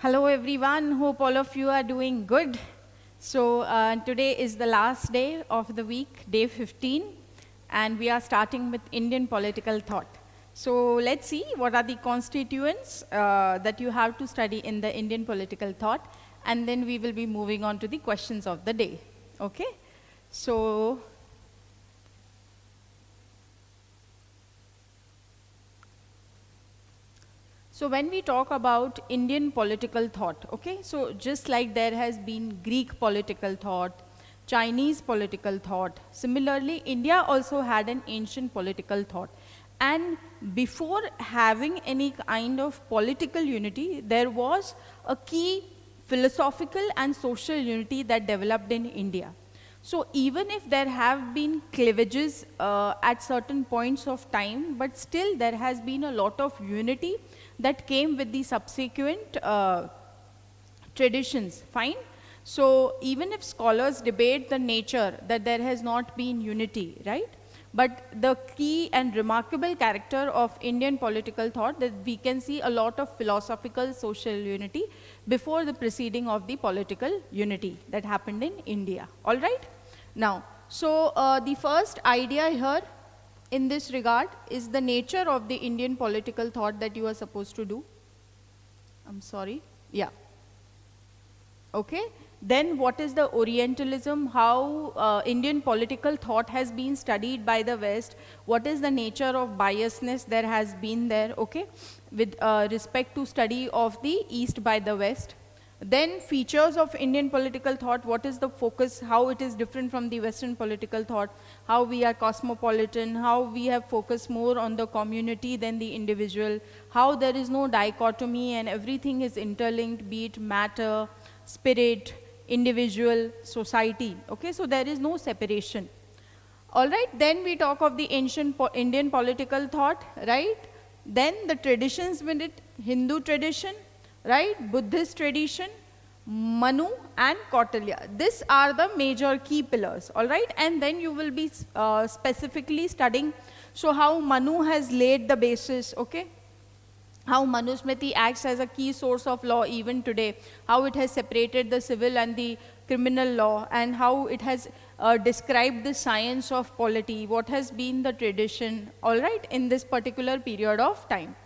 Hello everyone, hope all of you are doing good. So today is the last day of the week, day 15, and we are starting with Indian political thought. So let's see what are the constituents that you have to study in the Indian political thought, and then we will be moving on to the questions of the day. Okay? So when we talk about Indian political thought, okay, so just like there has been Greek political thought, Chinese political thought, similarly India also had an ancient political thought. And before having any kind of political unity, there was a key philosophical and social unity that developed in India. So even if there have been cleavages at certain points of time, but still there has been a lot of unity that came with the subsequent traditions, fine? So even if scholars debate the nature that there has not been unity, right? But the key and remarkable character of Indian political thought that we can see a lot of philosophical social unity before the preceding of the political unity that happened in India, all right? Now, so the first idea here in this regard is the nature of the Indian political thought that you are supposed to do. I'm sorry. Yeah. Okay. Then what is the Orientalism, how Indian political thought has been studied by the West, what is the nature of biasness there has been there, okay, with respect to study of the East by the West. Then features of Indian political thought, what is the focus, how it is different from the Western political thought, how we are cosmopolitan, how we have focused more on the community than the individual, how there is no dichotomy and everything is interlinked, be it matter, spirit, individual, society, okay, so there is no separation. All right, then we talk of the ancient Indian political thought, right? Then the traditions with it, Hindu tradition, right, Buddhist tradition, Manu and Kautilya. These are the major key pillars, all right? And then you will be specifically studying, so how Manu has laid the basis, okay? How Manusmriti acts as a key source of law even today, how it has separated the civil and the criminal law, and how it has described the science of polity, what has been the tradition, all right, in this particular period of time.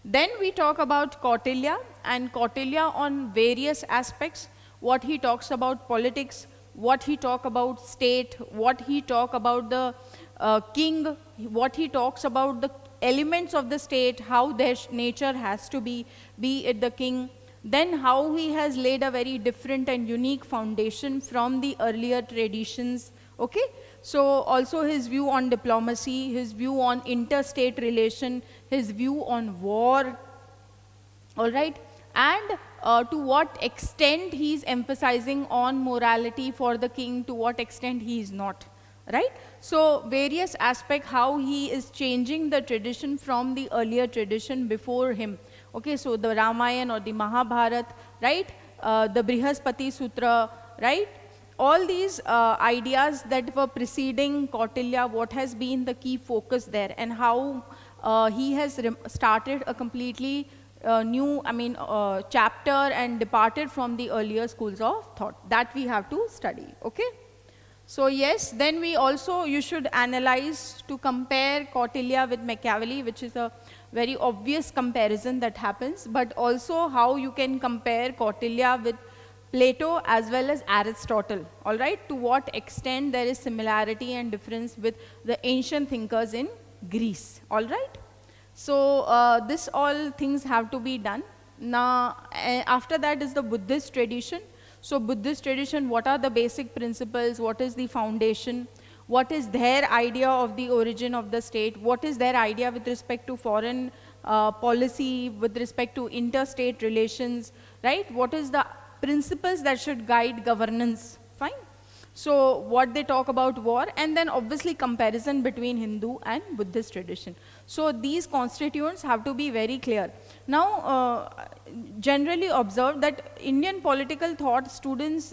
Then we talk about Kautilya, and Kautilya on various aspects, what he talks about politics, what he talk about state, what he talk about the king, what he talks about the elements of the state, how their nature has to be it the king, then how he has laid a very different and unique foundation from the earlier traditions, okay? So also his view on diplomacy, his view on interstate relation, his view on war, all right? And to what extent he is emphasizing on morality for the king, to what extent he is not, right? So various aspects, how he is changing the tradition from the earlier tradition before him. Okay, so the Ramayana or the Mahabharata, right? The Brihaspati Sutra, right? All these ideas that were preceding Kautilya, what has been the key focus there, and how he has started a completely new, chapter and departed from the earlier schools of thought. That we have to study, okay? So yes, then we also, you should analyze to compare Kautilya with Machiavelli, which is a very obvious comparison that happens, but also how you can compare Kautilya with Plato as well as Aristotle, all right? To what extent there is similarity and difference with the ancient thinkers in Greece, all right? So this all things have to be done. Now, after that is the Buddhist tradition. So Buddhist tradition, what are the basic principles? What is the foundation? What is their idea of the origin of the state? What is their idea with respect to foreign policy, with respect to interstate relations, right? What is the principles that should guide governance, fine? So what they talk about war, and then obviously comparison between Hindu and Buddhist tradition. So these constituents have to be very clear. Now, generally observed that Indian political thought students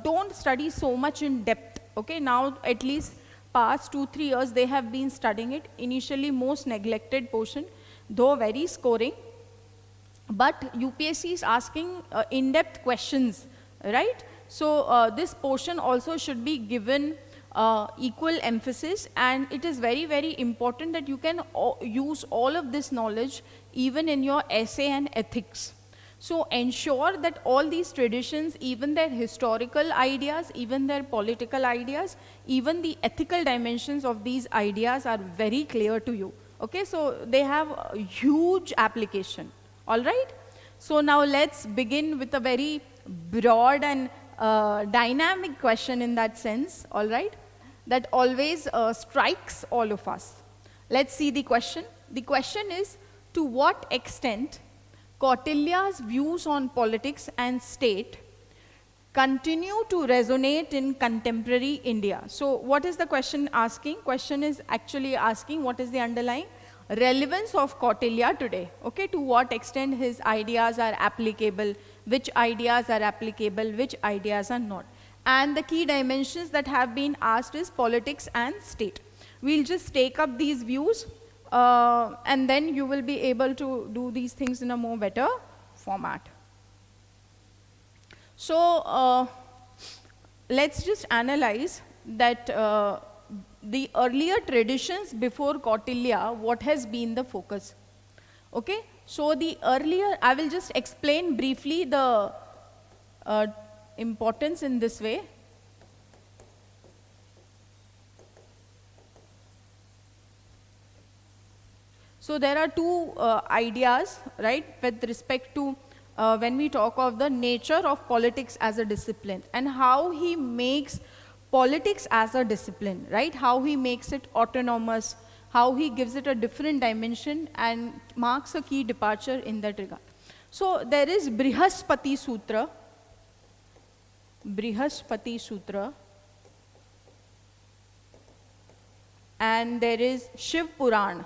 don't study so much in depth, okay? Now at least past 2-3 years they have been studying it, initially most neglected portion, though very scoring. but UPSC is asking in-depth questions, right? So this portion also should be given equal emphasis, and it is very, very important that you can use all of this knowledge even in your essay and ethics. So ensure that all these traditions, even their historical ideas, even their political ideas, even the ethical dimensions of these ideas are very clear to you. Okay, so they have a huge application. All right? So now let's begin with a very broad and dynamic question in that sense, all right? That always strikes all of us. Let's see the question. The question is, to what extent Kautilya's views on politics and state continue to resonate in contemporary India? So what is the question asking? Question is actually asking what is the underlying relevance of Kautilya today, okay? To what extent his ideas are applicable, which ideas are applicable, which ideas are not. And the key dimensions that have been asked is politics and state. We'll just take up these views and then you will be able to do these things in a more better format. So let's just analyze that the earlier traditions before Kautilya, what has been the focus? Okay, so the earlier, I will just explain briefly the importance in this way. So there are two ideas, right, with respect to when we talk of the nature of politics as a discipline and how he makes politics as a discipline, right? How he makes it autonomous, how he gives it a different dimension and marks a key departure in that regard. So there is Brihaspati Sutra, and there is Shiv Puran.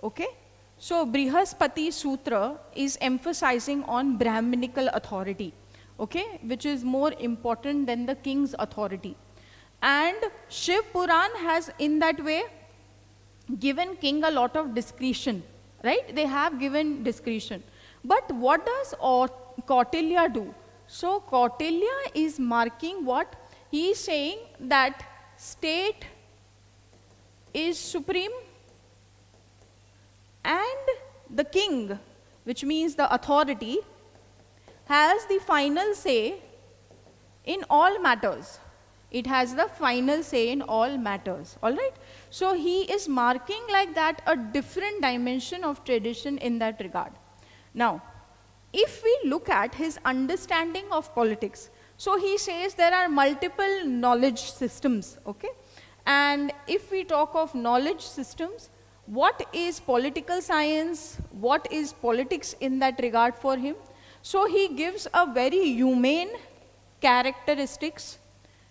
Okay? So Brihaspati Sutra is emphasizing on Brahminical authority, okay, which is more important than the king's authority. And Shiv Puran has in that way given king a lot of discretion, right? They have given discretion. But what does Kautilya do? So Kautilya is marking what? He is saying that state is supreme and the king, which means the authority, has the final say in all matters. It has the final say in all matters, all right? So he is marking like that a different dimension of tradition in that regard. Now, if we look at his understanding of politics, so he says there are multiple knowledge systems, okay? And if we talk of knowledge systems, what is political science? What is politics in that regard for him? So he gives a very humane characteristics,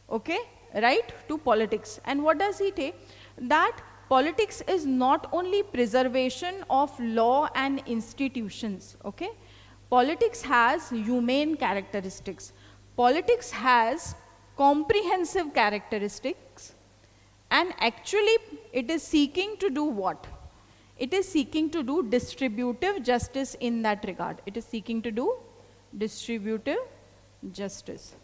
okay, right, to politics. And what does he say? That politics is not only preservation of law and institutions, okay. Politics has humane characteristics. Politics has comprehensive characteristics. And actually, it is seeking to do what? It is seeking to do distributive justice in that regard. It is seeking to do distributive justice.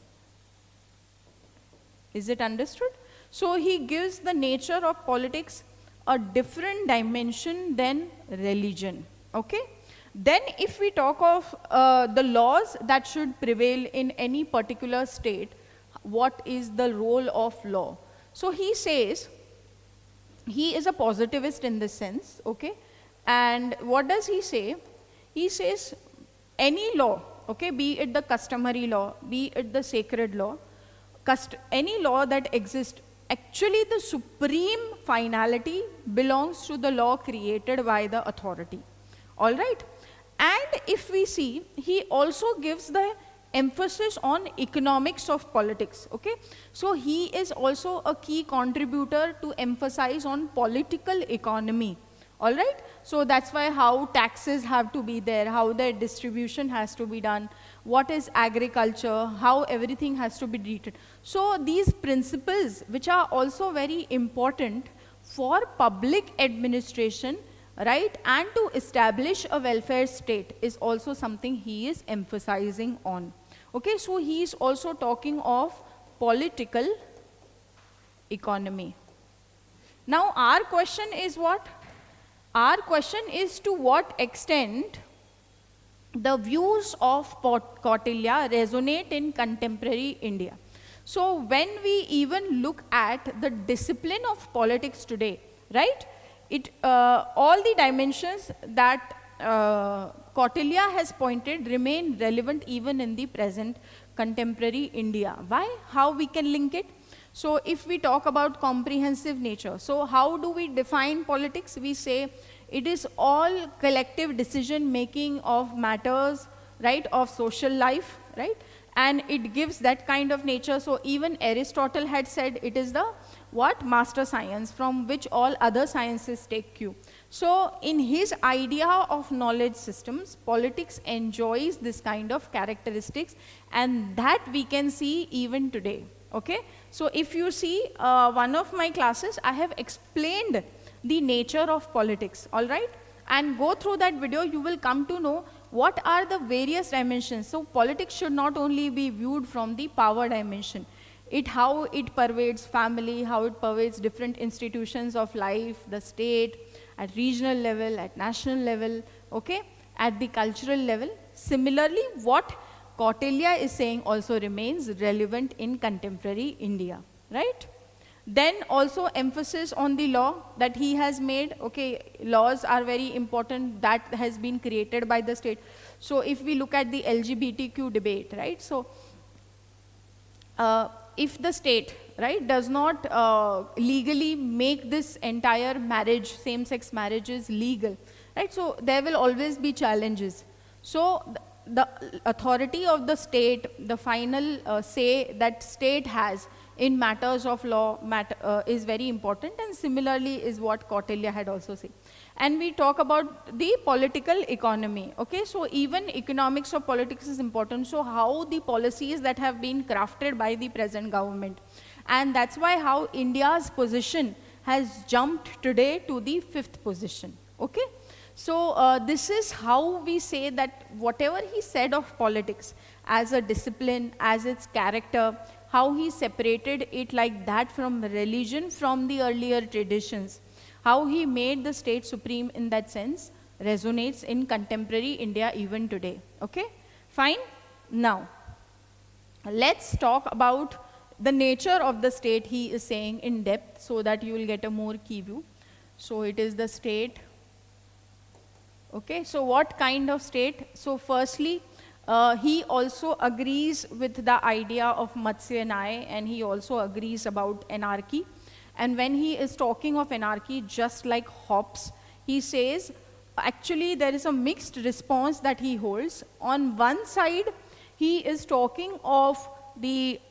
Is it understood? So he gives the nature of politics a different dimension than religion. Okay? Then if we talk of the laws that should prevail in any particular state, what is the role of law? So he says, he is a positivist in this sense, okay? And what does he say? He says any law, okay, be it the customary law, be it the sacred law, any law that exists, actually the supreme finality belongs to the law created by the authority. All right? And if we see, he also gives the emphasis on economics of politics, okay? So he is also a key contributor to emphasize on political economy, all right? So that's why how taxes have to be there, how their distribution has to be done, what is agriculture, how everything has to be treated. So these principles, which are also very important for public administration, right? And to establish a welfare state is also something he is emphasizing on. Okay, so he is also talking of political economy. Now our question is what? Our question is to what extent the views of Kautilya resonate in contemporary India. So when we even look at the discipline of politics today, right? All the dimensions that Kautilya has pointed remain relevant even in the present contemporary India. Why? How we can link it? So if we talk about comprehensive nature, so how do we define politics? We say it is all collective decision making of matters, right, of social life, right? And it gives that kind of nature. So even Aristotle had said it is the what? Master science from which all other sciences take cue. So in his idea of knowledge systems, politics enjoys this kind of characteristics, and that we can see even today. Okay, so if you see one of my classes, I have explained the nature of politics, all right? And go through that video, you will come to know what are the various dimensions. So politics should not only be viewed from the power dimension, how it pervades family, how it pervades different institutions of life, the state, at regional level, at national level, okay, at the cultural level. Similarly, what Kautilya is saying also remains relevant in contemporary India, right? Then also emphasis on the law that he has made. Okay, laws are very important, that has been created by the state. So if we look at the LGBTQ debate, right? So if the state, right, does not legally make this entire marriage, same-sex marriages legal, right? So there will always be challenges. So the authority of the state, the final say that state has in matters of law is very important, and similarly is what Kautilya had also said. And we talk about the political economy. Okay, so even economics of politics is important. So how the policies that have been crafted by the present government, and that's why how India's position has jumped today to the 5th position. Okay. So this is how we say that whatever he said of politics as a discipline, as its character, how he separated it like that from religion, from the earlier traditions, how he made the state supreme in that sense, resonates in contemporary India even today. Okay, fine. Now, let's talk about the nature of the state he is saying in depth so that you will get a more key view. So it is the state. Okay, so what kind of state? So firstly, he also agrees with the idea of Matsya Nyaya, and he also agrees about anarchy. And when he is talking of anarchy, just like Hobbes, he says, actually there is a mixed response that he holds. On one side, he is talking of the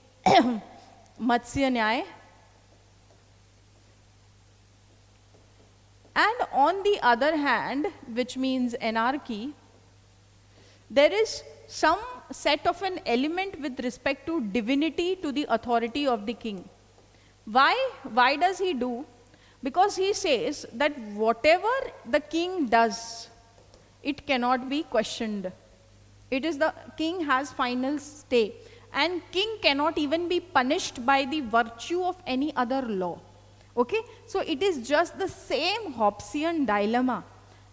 Matsya Nyaya, and on the other hand, which means anarchy, there is some set of an element with respect to divinity, to the authority of the king. Why? Why does he do? Because he says that whatever the king does, it cannot be questioned. It is the king has final say, and king cannot even be punished by the virtue of any other law. Okay, so it is just the same Hobbesian dilemma,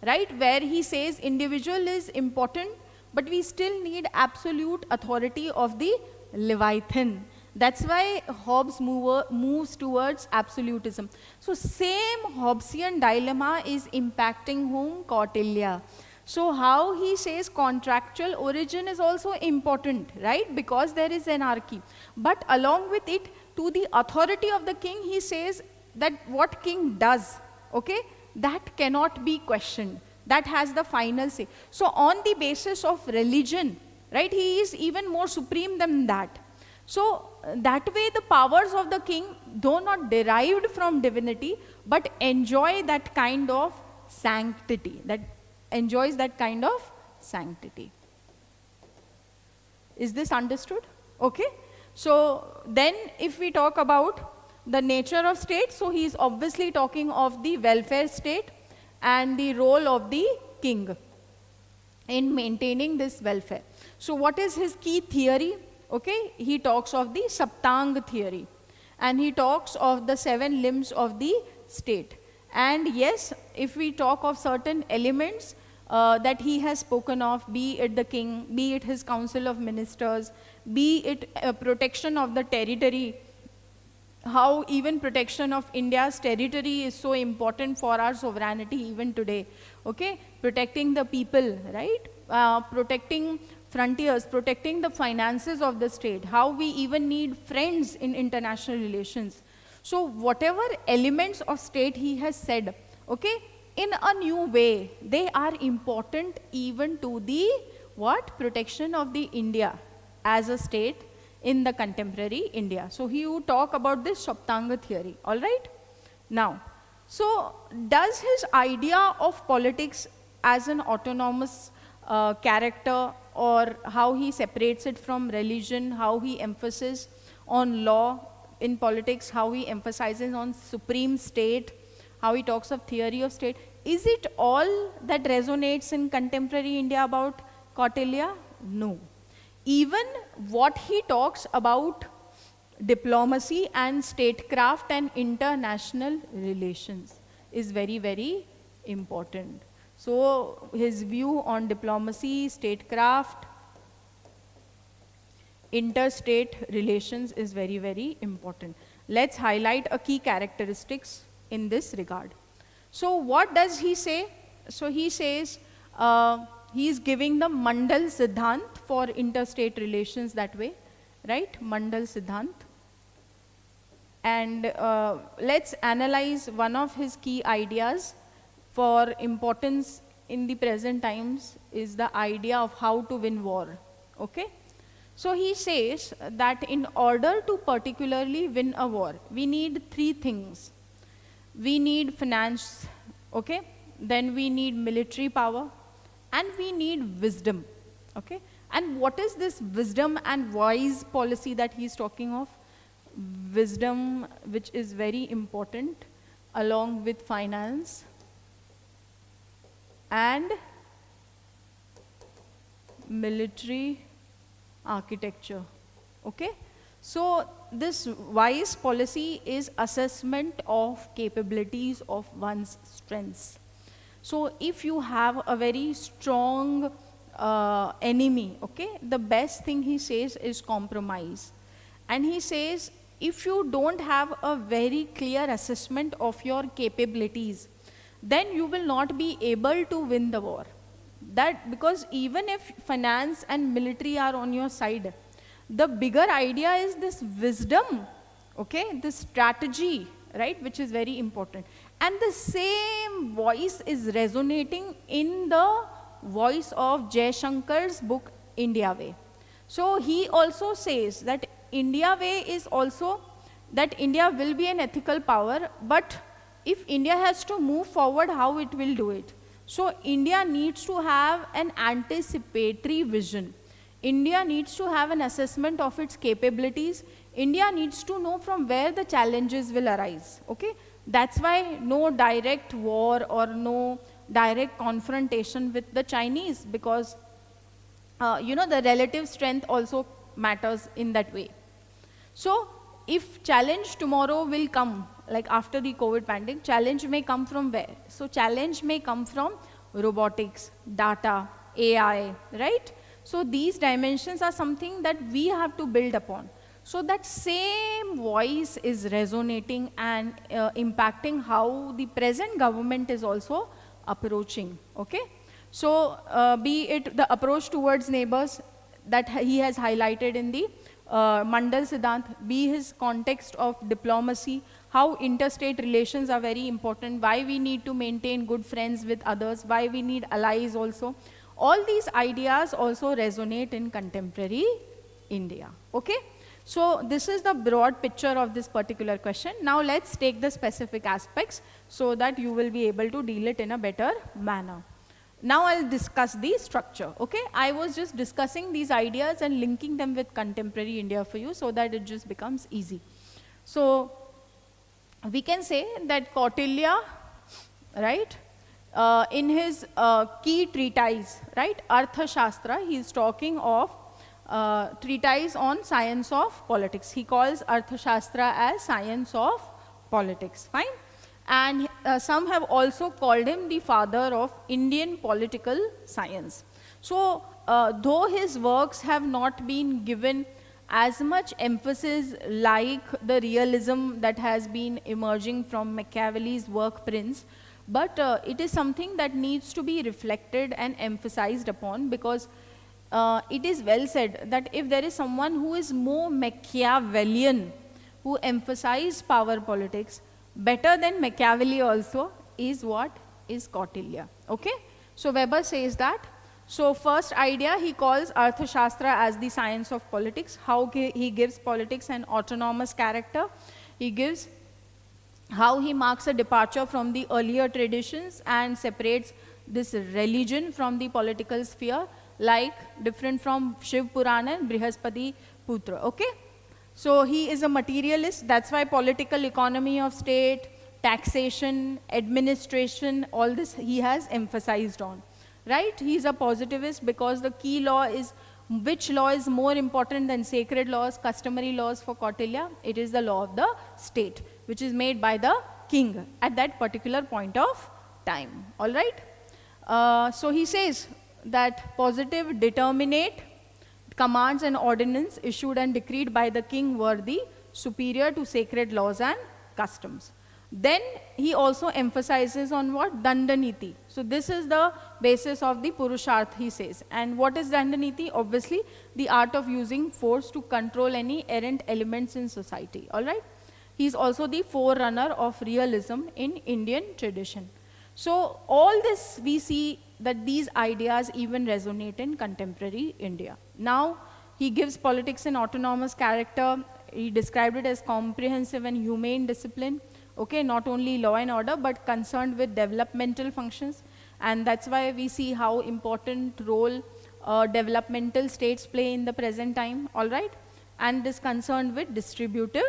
right, where he says individual is important, but we still need absolute authority of the Leviathan. That's why Hobbes moves towards absolutism. So same Hobbesian dilemma is impacting whom? Kautilya. So how he says contractual origin is also important, right, because there is anarchy. But along with it, to the authority of the king, he says that what king does, okay, that cannot be questioned. That has the final say. So on the basis of religion, right, he is even more supreme than that. So that way the powers of the king, though not derived from divinity, but enjoy that kind of sanctity, that enjoys that kind of sanctity. Is this understood? Okay. So then if we talk about the nature of state, so he is obviously talking of the welfare state, and the role of the king in maintaining this welfare. So what is his key theory? Okay, he talks of the Saptang theory, and he talks of the 7 limbs of the state. And yes, if we talk of certain elements that he has spoken of, be it the king, be it his council of ministers, be it protection of the territory, how even protection of India's territory is so important for our sovereignty even today, okay? Protecting the people, right? Protecting frontiers, protecting the finances of the state, how we even need friends in international relations. So whatever elements of state he has said, okay, in a new way, they are important even to the protection of the India as a state in the contemporary India. So he would talk about this Saptanga theory, all right? Now, so does his idea of politics as an autonomous character, or how he separates it from religion, how he emphasizes on law in politics, how he emphasizes on supreme state, how he talks of theory of state, is it all that resonates in contemporary India about Kautilya? No. Even what he talks about diplomacy and statecraft and international relations is very, very important. So his view on diplomacy, statecraft, interstate relations is very, very important. Let's highlight a key characteristics in this regard. So what does he say? So he says he is giving the Mandal Siddhant for interstate relations that way, right? Mandal Siddhant. And let's analyze one of his key ideas for importance in the present times is the idea of how to win war, okay? So he says that in order to particularly win a war, we need 3 things. We need finance, okay? Then we need military power, and we need wisdom, okay? And what is this wisdom and wise policy that he's talking of? Wisdom, which is very important, along with finance and military architecture, okay? So this wise policy is assessment of capabilities of one's strengths. So if you have a very strong enemy, okay, the best thing he says is compromise. And he says if you don't have a very clear assessment of your capabilities, then you will not be able to win the war. That because even if finance and military are on your side, the bigger idea is this wisdom, okay, this strategy, right, which is very important. And the same voice is resonating in the voice of Jaishankar's book, India Way. So he also says that India Way is also that India will be an ethical power, but if India has to move forward, how it will do it? So India needs to have an anticipatory vision. India needs to have an assessment of its capabilities. India needs to know from where the challenges will arise, okay? That's why no direct war or no direct confrontation with the Chinese, because you know, the relative strength also matters in that way. So if challenge tomorrow will come, like after the COVID pandemic, challenge may come from where? So challenge may come from robotics, data, AI, right? So these dimensions are something that we have to build upon. So that same voice is resonating and impacting how the present government is also approaching, okay? So be it the approach towards neighbors that he has highlighted in the Mandal Siddhant, be his context of diplomacy, how interstate relations are very important, why we need to maintain good friends with others, why we need allies also. All these ideas also resonate in contemporary India, okay? So this is the broad picture of this particular question. Now let's take the specific aspects so that you will be able to deal it in a better manner. Now I'll discuss the structure, okay? I was just discussing these ideas and linking them with contemporary India for you so that it just becomes easy. So we can say that Kautilya, right, in his key treatise, right, Artha Shastra, he is talking of treatise on science of politics. He calls Artha Shastra as science of politics, fine. And some have also called him the father of Indian political science. So though his works have not been given as much emphasis like the realism that has been emerging from Machiavelli's work Prince, but it is something that needs to be reflected and emphasized upon, because it is well said that if there is someone who is more Machiavellian, who emphasizes power politics, better than Machiavelli also is what? Is Kautilya. Okay? So Weber says that. So first idea, he calls Arthashastra as the science of politics, how he gives politics an autonomous character. He gives how he marks a departure from the earlier traditions and separates this religion from the political sphere, like different from Shiv Purana and Brihaspati Putra. Okay? So he is a materialist. That's why political economy of state, taxation, administration, all this he has emphasized on. Right? He is a positivist because the key law is, which law is more important than sacred laws, customary laws for Kautilya? It is the law of the state, which is made by the king at that particular point of time. All right? So he says that positive, determinate commands and ordinance issued and decreed by the king were the superior to sacred laws and customs. Then he also emphasizes on what? Dandaniti. So this is the basis of the Purusharth, he says. And what is Dandaniti? Obviously, the art of using force to control any errant elements in society. All right? He is also the forerunner of realism in Indian tradition. So all this, we see that these ideas even resonate in contemporary India. Now, he gives politics an autonomous character. He described it as comprehensive and humane discipline. Okay, not only law and order, but concerned with developmental functions. And that's why we see how important role developmental states play in the present time, all right? And is concerned with distributive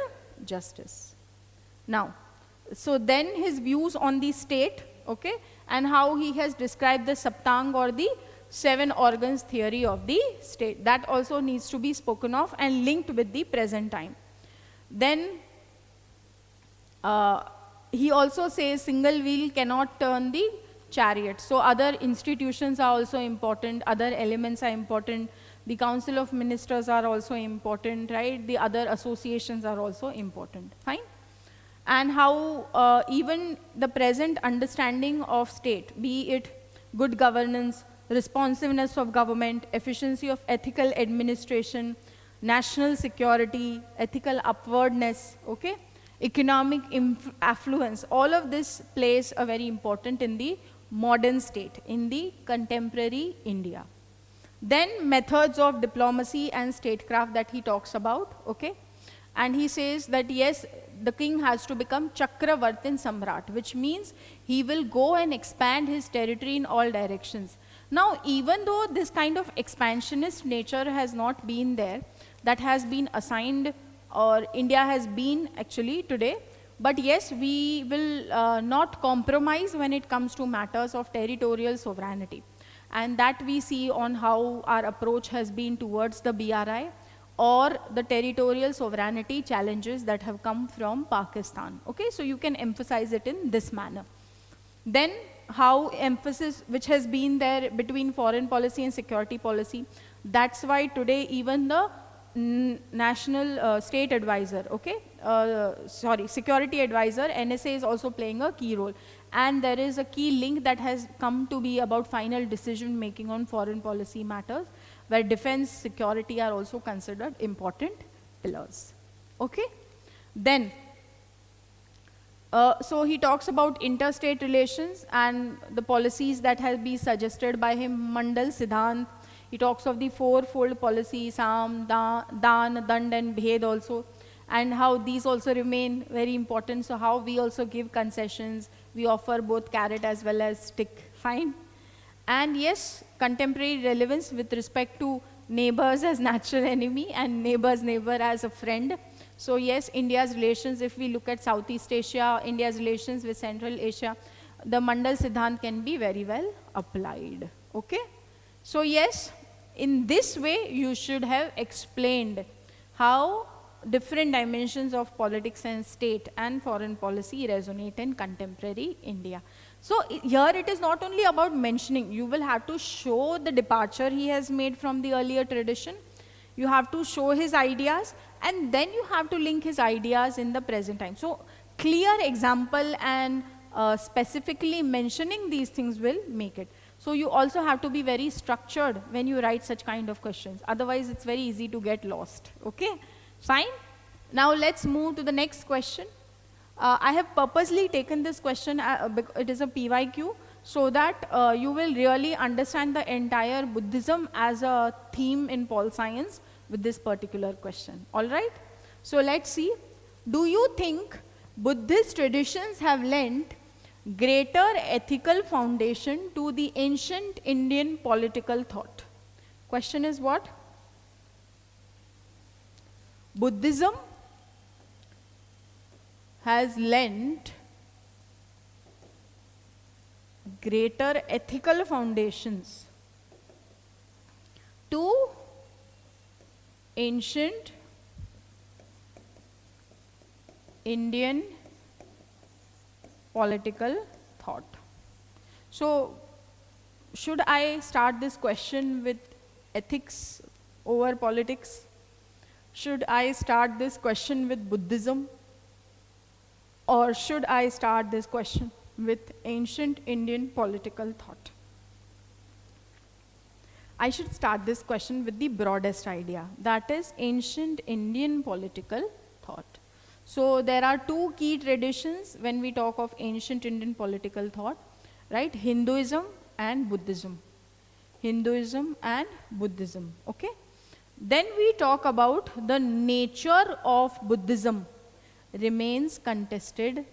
justice. Now, so then his views on the state, okay, and how he has described the Saptang or the 7 organs theory of the state. That also needs to be spoken of and linked with the present time. Then he also says single wheel cannot turn the chariot. So other institutions are also important, other elements are important, the council of ministers are also important, right? The other associations are also important, fine? And how even the present understanding of state, be it good governance, responsiveness of government, efficiency of ethical administration, national security, ethical upwardness, okay? Economic affluence, all of this plays a very important in the modern state, in the contemporary India. Then methods of diplomacy and statecraft that he talks about, okay? And he says that yes, the king has to become Chakravartin Samrat, which means he will go and expand his territory in all directions. Now, even though this kind of expansionist nature has not been there, that has been assigned, or India has been actually today, but yes, we will not compromise when it comes to matters of territorial sovereignty. And that we see on how our approach has been towards the BRI or the territorial sovereignty challenges that have come from Pakistan. Okay, so you can emphasize it in this manner. Then how emphasis which has been there between foreign policy and security policy. That's why today even the national state advisor, okay, security advisor, NSA is also playing a key role. And there is a key link that has come to be about final decision making on foreign policy matters, where defense, security are also considered important pillars. Okay? Then, so he talks about interstate relations and the policies that have been suggested by him, Mandal Siddhant. He talks of the fourfold policy, Sam, Dan, Dand and Bhed also, and how these also remain very important. So how we also give concessions, we offer both carrot as well as stick, fine. And yes, contemporary relevance with respect to neighbors as natural enemy and neighbor's neighbor as a friend. So yes, India's relations, if we look at Southeast Asia, India's relations with Central Asia, the Mandal Siddhant can be very well applied. Okay? So yes, in this way you should have explained how different dimensions of politics and state and foreign policy resonate in contemporary India. So here it is not only about mentioning, you will have to show the departure he has made from the earlier tradition, you have to show his ideas, and then you have to link his ideas in the present time. So clear example and specifically mentioning these things will make it. So you also have to be very structured when you write such kind of questions. Otherwise, it's very easy to get lost. Okay? Fine? Now let's move to the next question. I have purposely taken this question, it is a PYQ, so that you will really understand the entire Buddhism as a theme in pol science with this particular question. All right? So let's see. Do you think Buddhist traditions have lent greater ethical foundation to the ancient Indian political thought? Question is what? Buddhism has lent greater ethical foundations to ancient Indian political thought. So, should I start this question with ethics over politics? Should I start this question with Buddhism? Or should I start this question with ancient Indian political thought? I should start this question with the broadest idea, that is ancient Indian political thought. So there are two key traditions when we talk of ancient Indian political thought, right? Hinduism and Buddhism. Hinduism and Buddhism, okay? Then we talk about the nature of Buddhism remains contested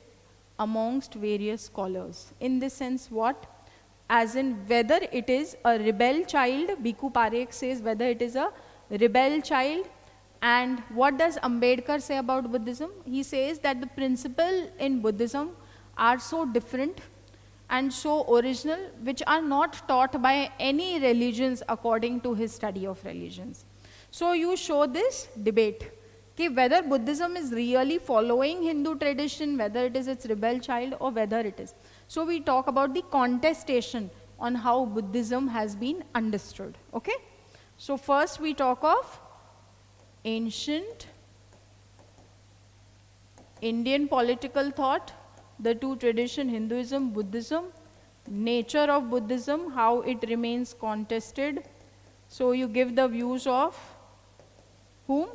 amongst various scholars. In this sense, what? As in whether it is a rebel child, Bhikkhu Parekh says whether it is a rebel child. And what does Ambedkar say about Buddhism? He says that the principles in Buddhism are so different and so original, which are not taught by any religions according to his study of religions. So you show this debate, okay, whether Buddhism is really following Hindu tradition, whether it is its rebel child or whether it is. So we talk about the contestation on how Buddhism has been understood, okay. So first we talk of ancient Indian political thought, the two tradition, Hinduism, Buddhism, nature of Buddhism, how it remains contested. So you give the views of whom?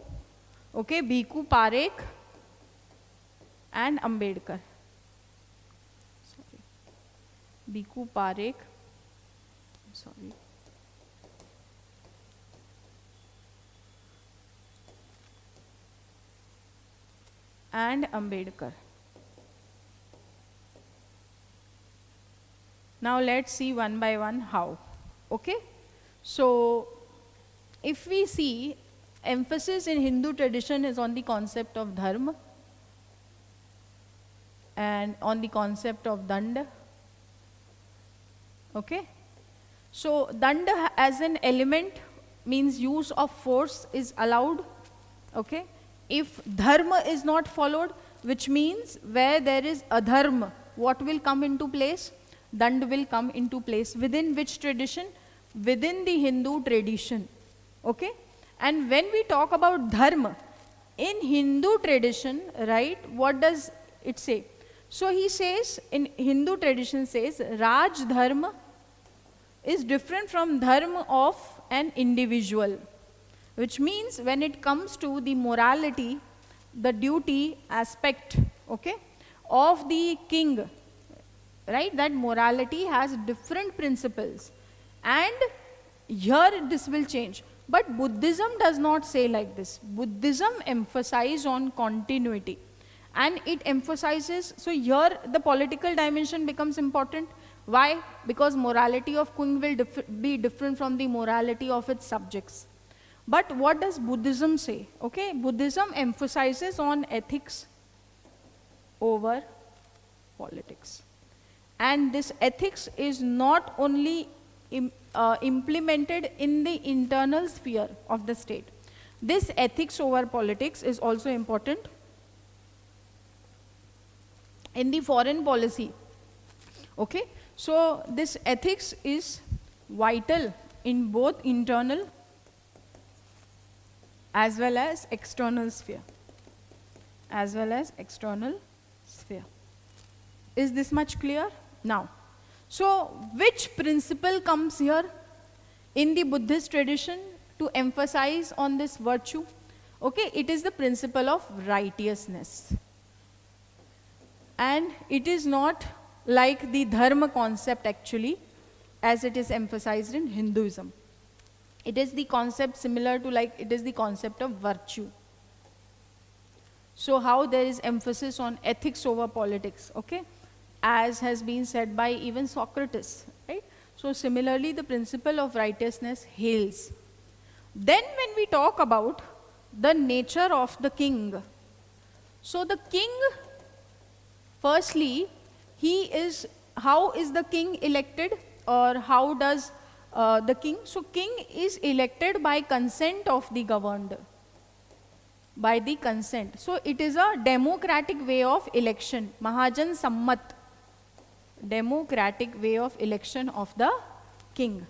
Okay, Bhikkhu Parekh and Ambedkar. Sorry. Bhikkhu Parekh, sorry. And Ambedkar. Now let's see one by one how. Okay? So if we see, emphasis in Hindu tradition is on the concept of Dharma and on the concept of Danda. Okay? So Danda as an element means use of force is allowed. Okay? If Dharma is not followed, which means where there is adharma, what will come into place? Dand will come into place. Within which tradition? Within the Hindu tradition. Okay? And when we talk about Dharma, in Hindu tradition, right, what does it say? So he says, in Hindu tradition says, Raj Dharma is different from Dharma of an individual. Which means when it comes to the morality, the duty aspect, okay, of the king, right, that morality has different principles. And here this will change. But Buddhism does not say like this. Buddhism emphasizes on continuity. And it emphasizes, so here the political dimension becomes important. Why? Because morality of king will be different from the morality of its subjects. But what does Buddhism say? Okay, Buddhism emphasizes on ethics over politics. And this ethics is not only implemented in the internal sphere of the state. This ethics over politics is also important in the foreign policy. Okay? So this ethics is vital in both internal as well as external sphere. As well as external sphere. Is this much clear? Now, so which principle comes here in the Buddhist tradition to emphasize on this virtue? Okay, it is the principle of righteousness. And it is not like the Dharma concept actually, as it is emphasized in Hinduism. It is the concept similar to like it is the concept of virtue. So how there is emphasis on ethics over politics, okay? As has been said by even Socrates, right? So similarly, the principle of righteousness hails. Then when we talk about the nature of the king, so the king, firstly, how is the king elected, or how does the king? So king is elected by consent of the governed. By the consent. So it is a democratic way of election. Mahajan Sammat. Democratic way of election of the king.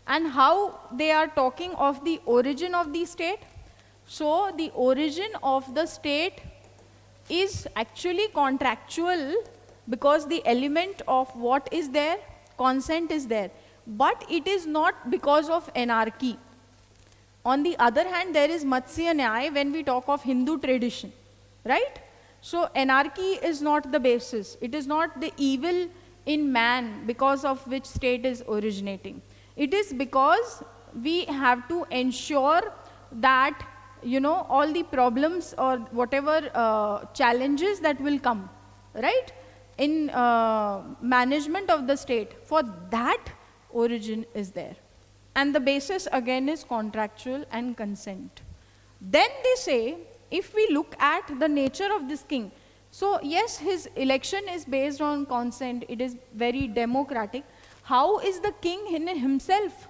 And how they are talking of the origin of the state? So the origin of the state is actually contractual, because the element of what is there, consent is there. But it is not because of anarchy. On the other hand, there is Matsya Nyaya when we talk of Hindu tradition, right? So anarchy is not the basis. It is not the evil in man because of which state is originating. It is because we have to ensure that, you know, all the problems or whatever challenges that will come, right, in management of the state, for that origin is there. And the basis again is contractual and consent. Then they say, if we look at the nature of this king, so yes, his election is based on consent, it is very democratic. How is the king in himself?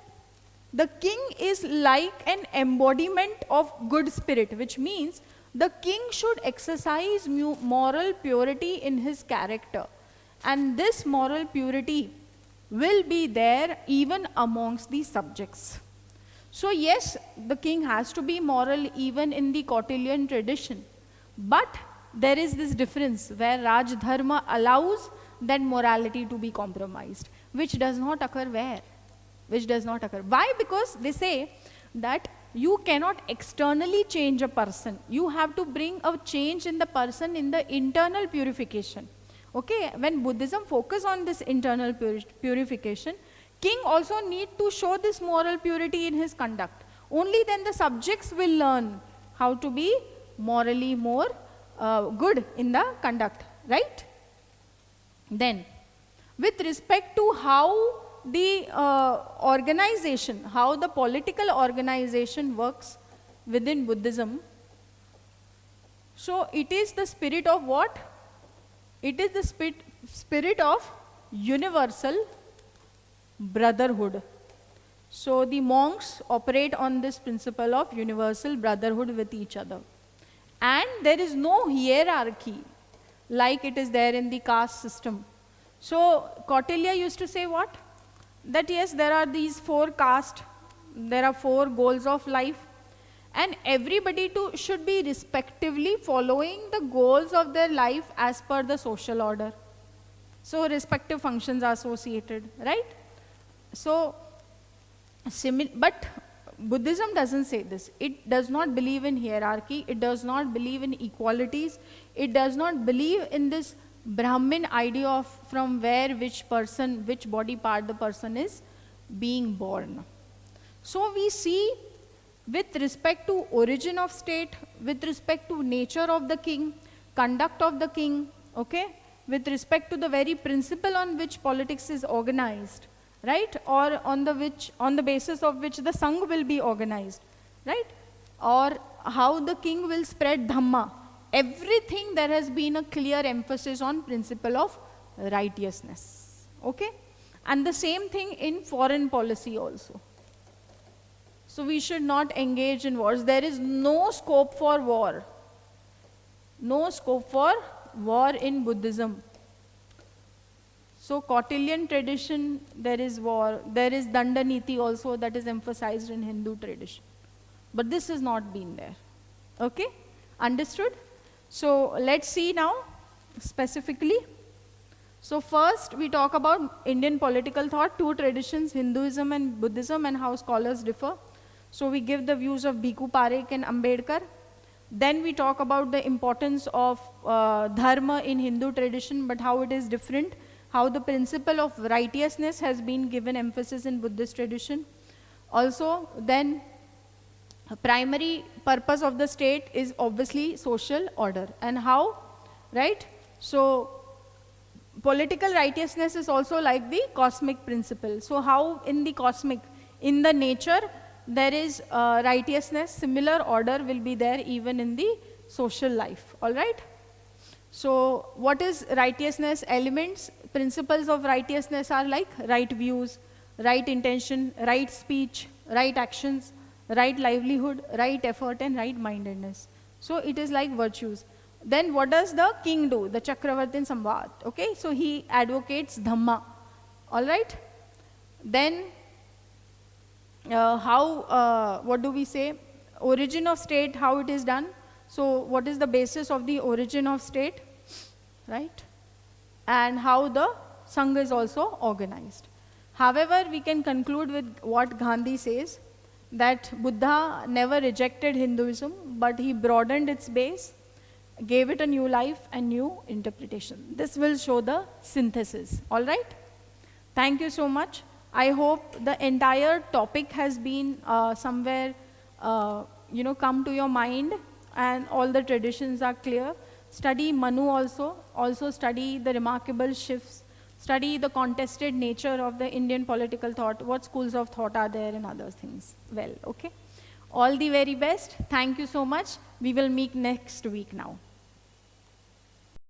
The king is like an embodiment of good spirit, which means the king should exercise moral purity in his character. And this moral purity will be there even amongst the subjects. So yes, the king has to be moral even in the Kautilian tradition. But there is this difference where Raj Dharma allows that morality to be compromised, which does not occur where? Which does not occur. Why? Because they say that you cannot externally change a person. You have to bring a change in the person in the internal purification. Okay, when Buddhism focuses on this internal purification, king also need to show this moral purity in his conduct. Only then the subjects will learn how to be morally more good in the conduct, right? Then, with respect to how the organization, how the political organization works within Buddhism, so it is the spirit of what? It is the spirit of universal brotherhood. So the monks operate on this principle of universal brotherhood with each other. And there is no hierarchy like it is there in the caste system. So Kautilya used to say what? That yes, there are these 4 castes, there are 4 goals of life, and everybody should be respectively following the goals of their life as per the social order. So respective functions are associated, right? So, but Buddhism doesn't say this. It does not believe in hierarchy. It does not believe in equalities. It does not believe in this Brahmin idea of from where which person, which body part the person is being born. So we see with respect to origin of state, with respect to nature of the king, conduct of the king, okay, with respect to the very principle on which politics is organized, right, or on the basis of which the Sangh will be organized, right, or how the king will spread Dhamma. Everything there has been a clear emphasis on principle of righteousness. Okay? And the same thing in foreign policy also. So we should not engage in wars. There is no scope for war. No scope for war in Buddhism. So Kautilyan tradition, there is war. There is Danda Niti also that is emphasized in Hindu tradition. But this has not been there. Okay? Understood? So let's see now specifically. So first we talk about Indian political thought, two traditions, Hinduism and Buddhism, and how scholars differ. So we give the views of Bhikkhu Parekh and Ambedkar. Then we talk about the importance of Dharma in Hindu tradition, but how it is different, how the principle of righteousness has been given emphasis in Buddhist tradition. Also, then a primary purpose of the state is obviously social order, and how, right? So political righteousness is also like the cosmic principle. So how in the cosmic, in the nature, there is righteousness, similar order will be there even in the social life, all right? So what is righteousness? Elements, principles of righteousness are like right views, right intention, right speech, right actions, right livelihood, right effort, and right mindedness. So it is like virtues. Then what does the king do? The Chakravartin Samvad. Okay, so he advocates Dhamma. All right. Then what do we say? Origin of state, how it is done. So what is the basis of the origin of state, right? And how the Sangha is also organized. However, we can conclude with what Gandhi says, that Buddha never rejected Hinduism, but he broadened its base, gave it a new life and new interpretation. This will show the synthesis, all right? Thank you so much. I hope the entire topic has been somewhere, come to your mind, and all the traditions are clear. Study Manu also study the remarkable shifts, study the contested nature of the Indian political thought, what schools of thought are there and other things. Well, okay. All the very best. Thank you so much. We will meet next week now.